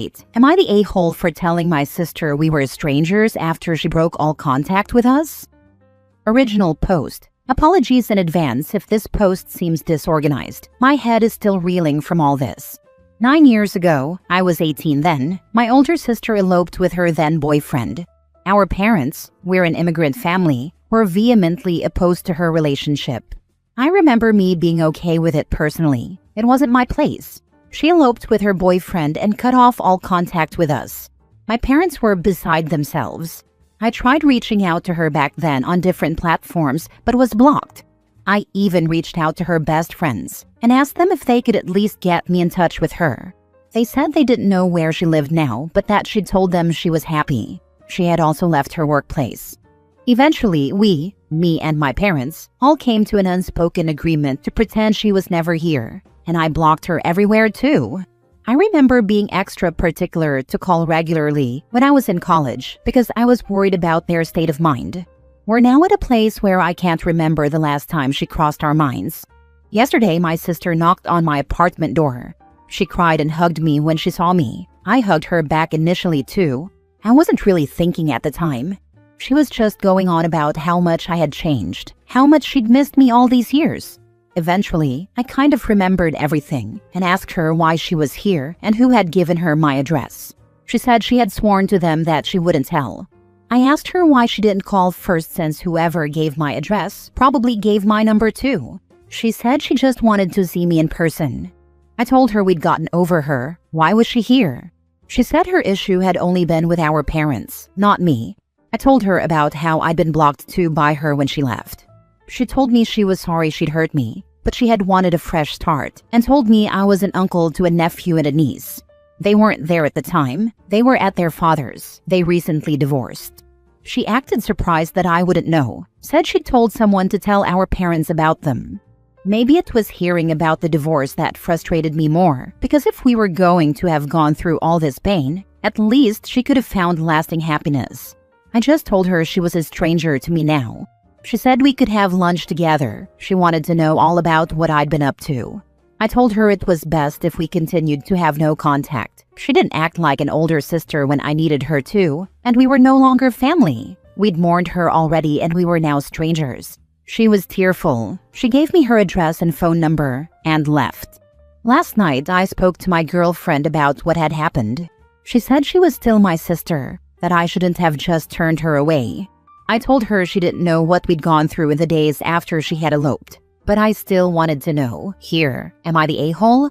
Wait, am I the a-hole for telling my sister we were strangers after she broke all contact with us? Original post. Apologies in advance if this post seems disorganized. My head is still reeling from all this. 9 years ago, I was 18 then, my older sister eloped with her then boyfriend. Our parents, we're an immigrant family, were vehemently opposed to her relationship. I remember me being okay with it personally. It wasn't my place. She eloped with her boyfriend and cut off all contact with us. My parents were beside themselves. I tried reaching out to her back then on different platforms, but was blocked. I even reached out to her best friends and asked them if they could at least get me in touch with her. They said they didn't know where she lived now, but that she told them she was happy. She had also left her workplace. Eventually, me and my parents, all came to an unspoken agreement to pretend she was never here, and I blocked her everywhere too. I remember being extra particular to call regularly when I was in college because I was worried about their state of mind. We're now at a place where I can't remember the last time she crossed our minds. Yesterday, my sister knocked on my apartment door. She cried and hugged me when she saw me. I hugged her back initially too. I wasn't really thinking at the time. She was just going on about how much I had changed, how much she'd missed me all these years. Eventually, I kind of remembered everything and asked her why she was here and who had given her my address. She said she had sworn to them that she wouldn't tell. I asked her why she didn't call first since whoever gave my address probably gave my number too. She said she just wanted to see me in person. I told her we'd gotten over her. Why was she here? She said her issue had only been with our parents, not me. I told her about how I'd been blocked too by her when she left. She told me she was sorry she'd hurt me, but she had wanted a fresh start and told me I was an uncle to a nephew and a niece. They weren't there at the time. They were at their father's. They recently divorced. She acted surprised that I wouldn't know, said she'd told someone to tell our parents about them. Maybe it was hearing about the divorce that frustrated me more, because if we were going to have gone through all this pain, at least she could have found lasting happiness. I just told her she was a stranger to me now. She said we could have lunch together. She wanted to know all about what I'd been up to. I told her it was best if we continued to have no contact. She didn't act like an older sister when I needed her to, and we were no longer family. We'd mourned her already and we were now strangers. She was tearful. She gave me her address and phone number and left. Last night, I spoke to my girlfriend about what had happened. She said she was still my sister, that I shouldn't have just turned her away. I told her she didn't know what we'd gone through in the days after she had eloped, but I still wanted to know. Here, am I the a-hole?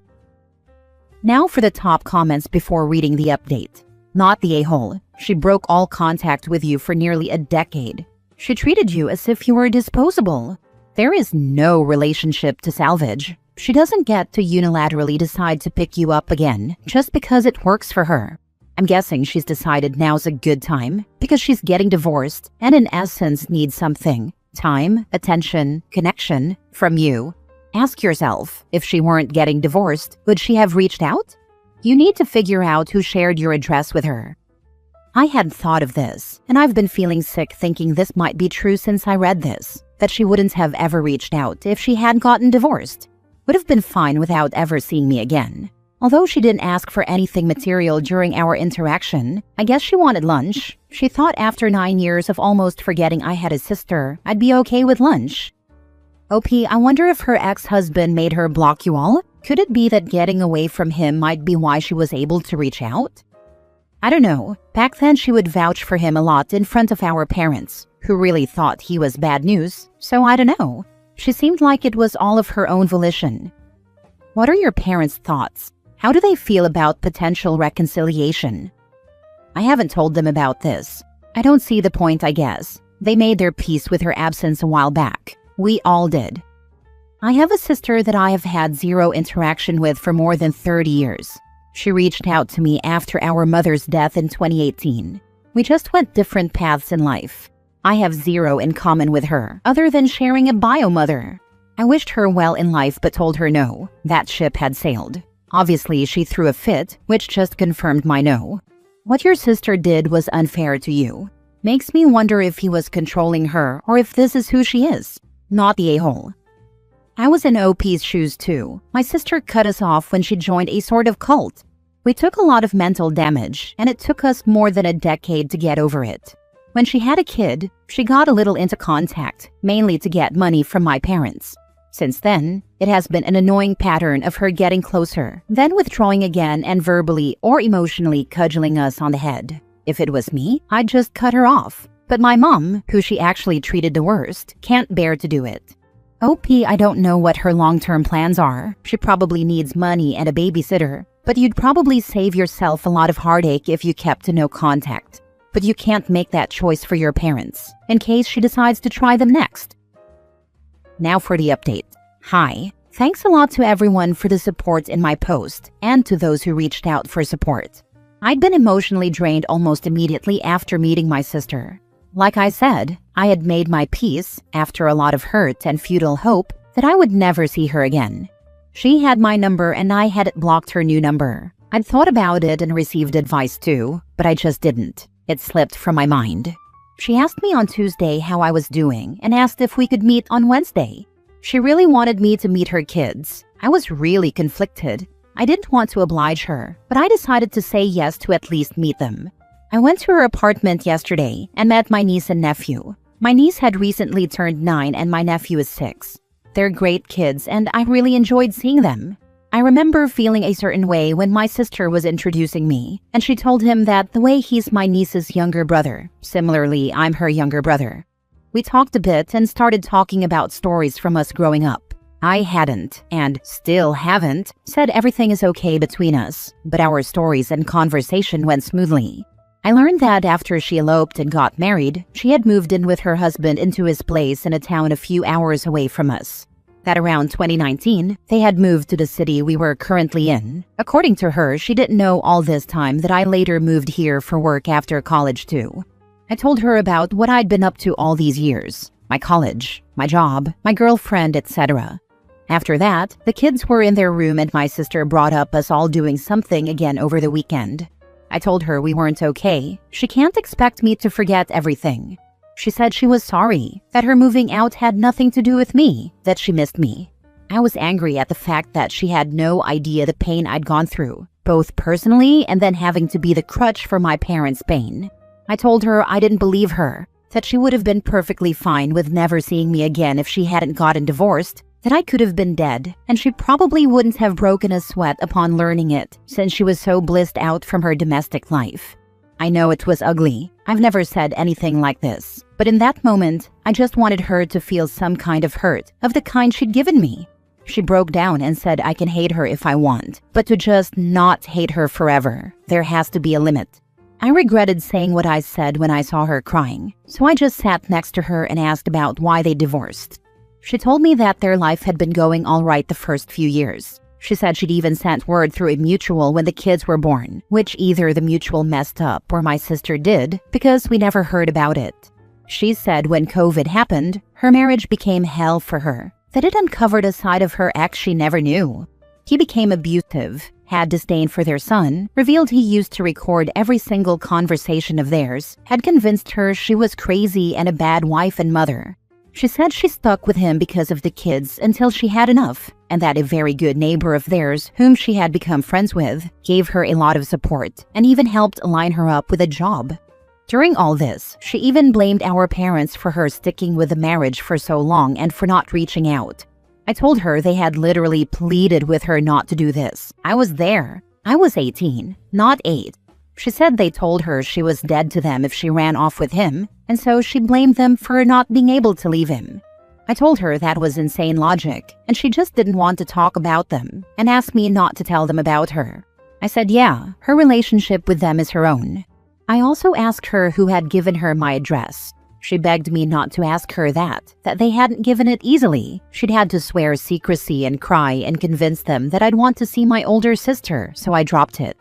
Now for the top comments before reading the update. Not the a-hole. She broke all contact with you for nearly a decade. She treated you as if you were disposable. There is no relationship to salvage. She doesn't get to unilaterally decide to pick you up again just because it works for her. I'm guessing she's decided now's a good time because she's getting divorced and in essence needs something. Time, attention, connection from you. Ask yourself, if she weren't getting divorced, would she have reached out? You need to figure out who shared your address with her. I hadn't thought of this, and I've been feeling sick thinking this might be true since I read this, that she wouldn't have ever reached out if she had gotten divorced. Would have been fine without ever seeing me again. Although she didn't ask for anything material during our interaction, I guess she wanted lunch. She thought after 9 years of almost forgetting I had a sister, I'd be okay with lunch. OP, I wonder if her ex-husband made her block you all? Could it be that getting away from him might be why she was able to reach out? I don't know. Back then she would vouch for him a lot in front of our parents, who really thought he was bad news, so I don't know. She seemed like it was all of her own volition. What are your parents' thoughts? How do they feel about potential reconciliation? I haven't told them about this. I don't see the point, I guess. They made their peace with her absence a while back. We all did. I have a sister that I have had zero interaction with for more than 30 years. She reached out to me after our mother's death in 2018. We just went different paths in life. I have zero in common with her, other than sharing a bio-mother. I wished her well in life but told her no. That ship had sailed. Obviously, she threw a fit, which just confirmed my no. What your sister did was unfair to you. Makes me wonder if he was controlling her or if this is who she is. Not the a-hole. I was in OP's shoes too. My sister cut us off when she joined a sort of cult. We took a lot of mental damage, and it took us more than a decade to get over it. When she had a kid, she got a little into contact, mainly to get money from my parents. Since then, it has been an annoying pattern of her getting closer, then withdrawing again and verbally or emotionally cudgeling us on the head. If it was me, I'd just cut her off. But my mom, who she actually treated the worst, can't bear to do it. OP, I don't know what her long-term plans are. She probably needs money and a babysitter, but you'd probably save yourself a lot of heartache if you kept to no contact. But you can't make that choice for your parents, in case she decides to try them next. Now for the update. Hi. Thanks a lot to everyone for the support in my post, and to those who reached out for support. I'd been emotionally drained almost immediately after meeting my sister. Like I said, I had made my peace after a lot of hurt and futile hope that I would never see her again. She had my number and I had blocked her new number. I'd thought about it and received advice too, but I just didn't. It slipped from my mind. She asked me on Tuesday how I was doing and asked if we could meet on Wednesday. She really wanted me to meet her kids. I was really conflicted. I didn't want to oblige her, but I decided to say yes to at least meet them. I went to her apartment yesterday and met my niece and nephew. My niece had recently turned 9 and my nephew is 6. They're great kids and I really enjoyed seeing them. I remember feeling a certain way when my sister was introducing me, and she told him that the way he's my niece's younger brother. Similarly, I'm her younger brother. We talked a bit and started talking about stories from us growing up. I hadn't, and still haven't, said everything is okay between us, but our stories and conversation went smoothly. I learned that after she eloped and got married, she had moved in with her husband into his place in a town a few hours away from us. That around 2019, they had moved to the city we were currently in. According to her, she didn't know all this time that I later moved here for work after college too. I told her about what I'd been up to all these years. My college, my job, my girlfriend, etc. After that, the kids were in their room and my sister brought up us all doing something again over the weekend. I told her we weren't okay. She can't expect me to forget everything. She said she was sorry, that her moving out had nothing to do with me, that she missed me. I was angry at the fact that she had no idea the pain I'd gone through, both personally and then having to be the crutch for my parents' pain. I told her I didn't believe her, that she would have been perfectly fine with never seeing me again if she hadn't gotten divorced, that I could have been dead, and she probably wouldn't have broken a sweat upon learning it, since she was so blissed out from her domestic life. I know it was ugly. I've never said anything like this. But in that moment, I just wanted her to feel some kind of hurt, of the kind she'd given me. She broke down and said I can hate her if I want, but to just not hate her forever. There has to be a limit. I regretted saying what I said when I saw her crying, so I just sat next to her and asked about why they divorced. She told me that their life had been going all right the first few years. She said she'd even sent word through a mutual when the kids were born, which either the mutual messed up or my sister did, because we never heard about it. She said when COVID happened, her marriage became hell for her, that it uncovered a side of her ex she never knew. He became abusive, had disdain for their son, revealed he used to record every single conversation of theirs, had convinced her she was crazy and a bad wife and mother. She said she stuck with him because of the kids until she had enough, and that a very good neighbor of theirs, whom she had become friends with, gave her a lot of support and even helped line her up with a job. During all this, she even blamed our parents for her sticking with the marriage for so long and for not reaching out. I told her they had literally pleaded with her not to do this. I was there. I was 18, not 8. She said they told her she was dead to them if she ran off with him, and so she blamed them for not being able to leave him. I told her that was insane logic, and she just didn't want to talk about them, and asked me not to tell them about her. I said yeah, her relationship with them is her own. I also asked her who had given her my address. She begged me not to ask her that they hadn't given it easily. She'd had to swear secrecy and cry and convince them that I'd want to see my older sister, so I dropped it.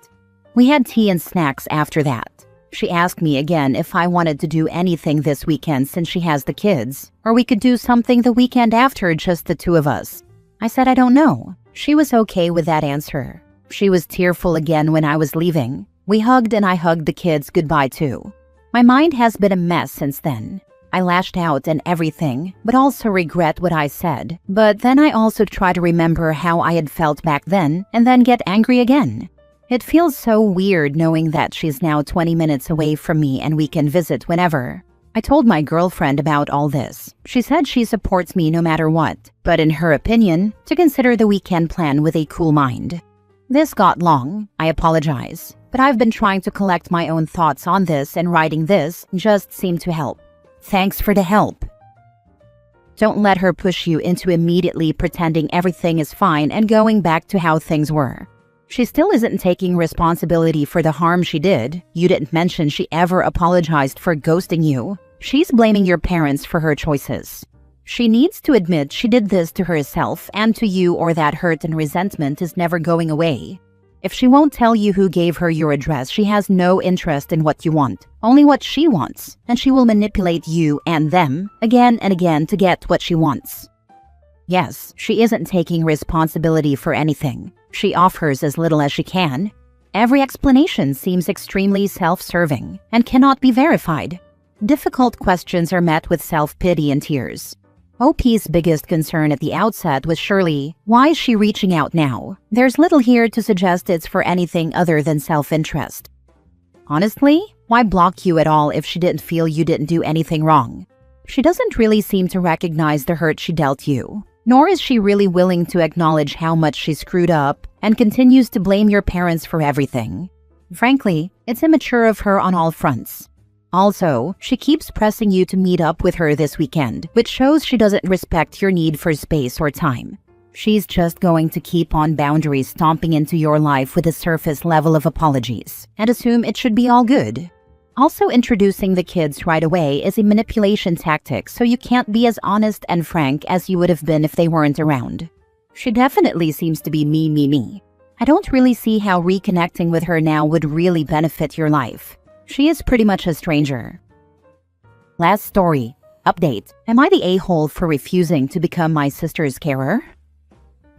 We had tea and snacks after that. She asked me again if I wanted to do anything this weekend since she has the kids, or we could do something the weekend after, just the two of us. I said I don't know. She was okay with that answer. She was tearful again when I was leaving. We hugged and I hugged the kids goodbye too. My mind has been a mess since then. I lashed out and everything, but also regret what I said. But then I also try to remember how I had felt back then and then get angry again. It feels so weird knowing that she's now 20 minutes away from me and we can visit whenever. I told my girlfriend about all this. She said she supports me no matter what, but in her opinion, to consider the weekend plan with a cool mind. This got long, I apologize, but I've been trying to collect my own thoughts on this and writing this just seemed to help. Thanks for the help. Don't let her push you into immediately pretending everything is fine and going back to how things were. She still isn't taking responsibility for the harm she did. You didn't mention she ever apologized for ghosting you. She's blaming your parents for her choices. She needs to admit she did this to herself and to you, or that hurt and resentment is never going away. If she won't tell you who gave her your address, she has no interest in what you want, only what she wants, and she will manipulate you and them again and again to get what she wants. Yes, she isn't taking responsibility for anything. She offers as little as she can. Every explanation seems extremely self-serving and cannot be verified. Difficult questions are met with self-pity and tears. OP's biggest concern at the outset was surely, why is she reaching out now? There's little here to suggest it's for anything other than self-interest. Honestly, why block you at all if she didn't feel you didn't do anything wrong? She doesn't really seem to recognize the hurt she dealt you. Nor is she really willing to acknowledge how much she screwed up and continues to blame your parents for everything. Frankly, it's immature of her on all fronts. Also, she keeps pressing you to meet up with her this weekend, which shows she doesn't respect your need for space or time. She's just going to keep on boundaries stomping into your life with a surface level of apologies and assume it should be all good. Also, introducing the kids right away is a manipulation tactic, so you can't be as honest and frank as you would have been if they weren't around. She definitely seems to be me. I don't really see how reconnecting with her now would really benefit your life. She is pretty much a stranger. Last story. Update. Am I the a-hole for refusing to become my sister's carer?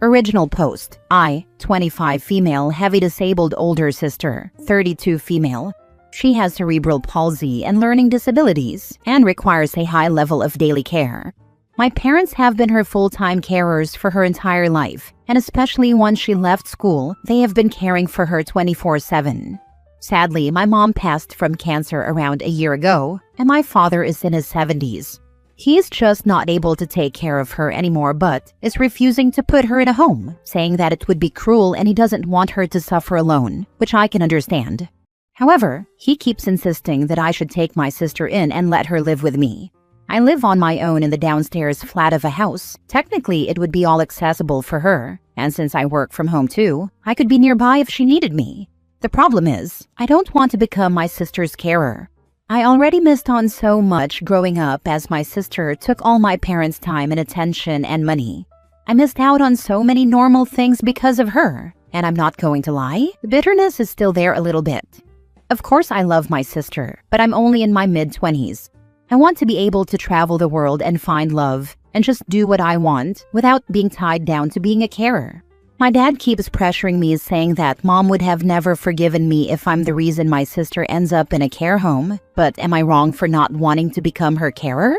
Original post. I, 25 female, heavy disabled older sister, 32 female. She has cerebral palsy and learning disabilities and requires a high level of daily care. My parents have been her full-time carers for her entire life, and especially once she left school, they have been caring for her 24/7. Sadly, my mom passed from cancer around a year ago, and my father is in his 70s. He's just not able to take care of her anymore, but is refusing to put her in a home, saying that it would be cruel and he doesn't want her to suffer alone, which I can understand. However, he keeps insisting that I should take my sister in and let her live with me. I live on my own in the downstairs flat of a house. Technically, it would be all accessible for her, and since I work from home too, I could be nearby if she needed me. The problem is, I don't want to become my sister's carer. I already missed on so much growing up as my sister took all my parents' time and attention and money. I missed out on so many normal things because of her, and I'm not going to lie, the bitterness is still there a little bit. Of course I love my sister, but I'm only in my mid-20s. I want to be able to travel the world and find love, and just do what I want without being tied down to being a carer. My dad keeps pressuring me, saying that mom would have never forgiven me if I'm the reason my sister ends up in a care home, but am I wrong for not wanting to become her carer?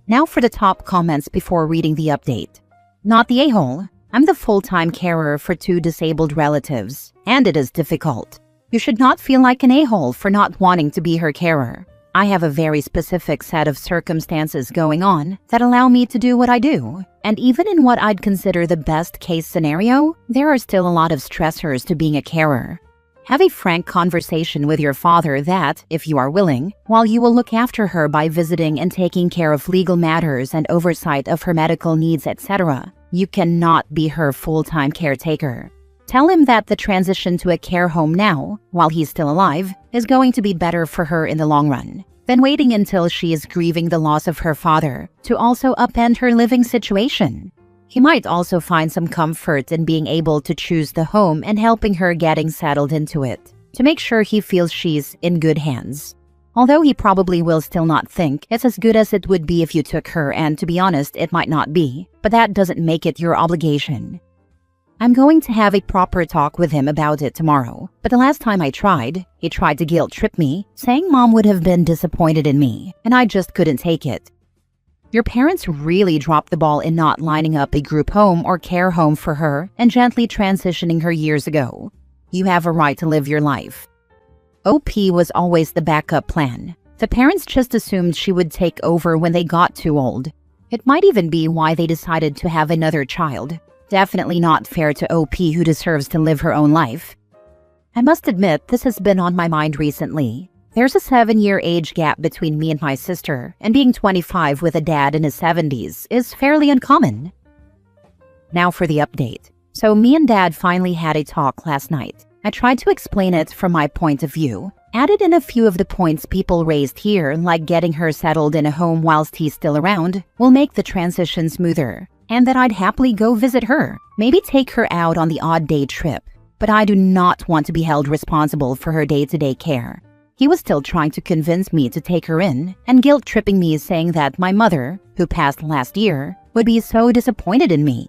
Now for the top comments before reading the update. Not the a-hole. I'm the full-time carer for 2 disabled relatives, and it is difficult. You should not feel like an a-hole for not wanting to be her carer. I have a very specific set of circumstances going on that allow me to do what I do. And even in what I'd consider the best case scenario, there are still a lot of stressors to being a carer. Have a frank conversation with your father that, if you are willing, while you will look after her by visiting and taking care of legal matters and oversight of her medical needs, etc., you cannot be her full-time caretaker. Tell him that the transition to a care home now, while he's still alive, is going to be better for her in the long run than waiting until she is grieving the loss of her father to also upend her living situation. He might also find some comfort in being able to choose the home and helping her getting settled into it, to make sure he feels she's in good hands. Although he probably will still not think it's as good as it would be if you took her, and to be honest, it might not be, but that doesn't make it your obligation. I'm going to have a proper talk with him about it tomorrow, but the last time I tried, he tried to guilt trip me, saying mom would have been disappointed in me, and I just couldn't take it. Your parents really dropped the ball in not lining up a group home or care home for her and gently transitioning her years ago. You have a right to live your life. OP was always the backup plan. The parents just assumed she would take over when they got too old. It might even be why they decided to have another child. Definitely not fair to OP, who deserves to live her own life. I must admit, this has been on my mind recently. There's a 7-year age gap between me and my sister, and being 25 with a dad in his 70s is fairly uncommon. Now for the update. So me and Dad finally had a talk last night. I tried to explain it from my point of view, added in a few of the points people raised here, like getting her settled in a home whilst he's still around will make the transition smoother, and that I'd happily go visit her, maybe take her out on the odd day trip, but I do not want to be held responsible for her day-to-day care. He was still trying to convince me to take her in, and guilt-tripping me, saying that my mother, who passed last year, would be so disappointed in me.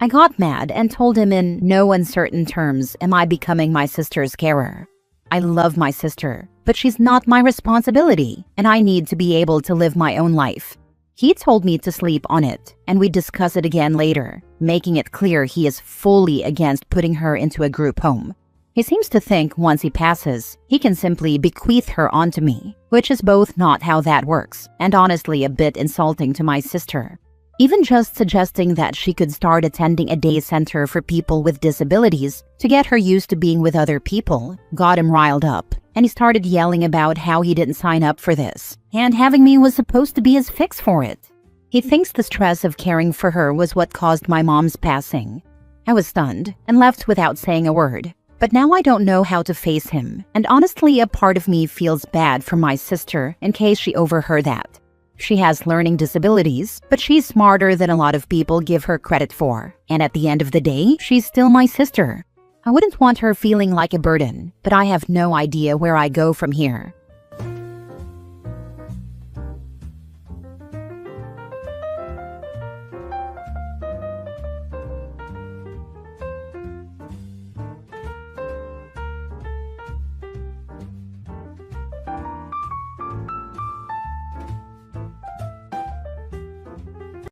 I got mad and told him in no uncertain terms, am I becoming my sister's carer? I love my sister, but she's not my responsibility, and I need to be able to live my own life. He told me to sleep on it, and we'd discuss it again later, making it clear he is fully against putting her into a group home. He seems to think once he passes, he can simply bequeath her onto me, which is both not how that works, and honestly a bit insulting to my sister. Even just suggesting that she could start attending a day center for people with disabilities to get her used to being with other people got him riled up, and he started yelling about how he didn't sign up for this, and having me was supposed to be his fix for it. He thinks the stress of caring for her was what caused my mom's passing. I was stunned and left without saying a word, but now I don't know how to face him, and honestly a part of me feels bad for my sister in case she overheard that. She has learning disabilities, but she's smarter than a lot of people give her credit for. And at the end of the day, she's still my sister. I wouldn't want her feeling like a burden, but I have no idea where I go from here.